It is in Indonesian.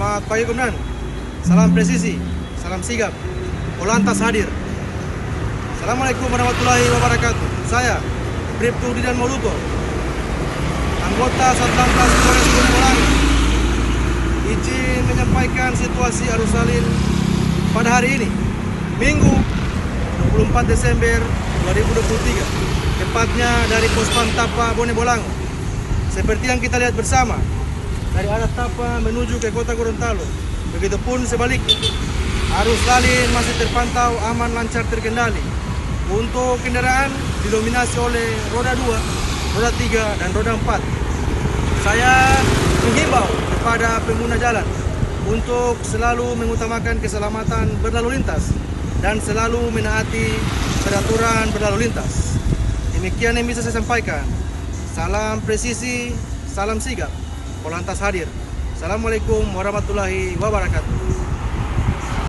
Selamat pagi Komandan. Salam presisi, salam sigap. Polantas hadir. Assalamualaikum warahmatullahi wabarakatuh. Saya Bribtu Didan Mauluto, anggota Satlantas Polres Bone Bolango, izin menyampaikan situasi arus salin pada hari ini, Minggu 24 Desember 2023, tepatnya dari Pos Pam Tapa Bone Bolango. Seperti yang kita lihat bersama, dari arah Tapa menuju ke kota Gorontalo, begitupun sebaliknya, arus salin masih terpantau aman, lancar, terkendali. Untuk kendaraan didominasi oleh roda 2, roda 3, dan roda 4. Saya menghimbau kepada pengguna jalan untuk selalu mengutamakan keselamatan berlalu lintas dan selalu menaati peraturan berlalu lintas. Demikian yang bisa saya sampaikan. Salam presisi, salam sigap. Polantas hadir. Assalamualaikum warahmatullahi wabarakatuh.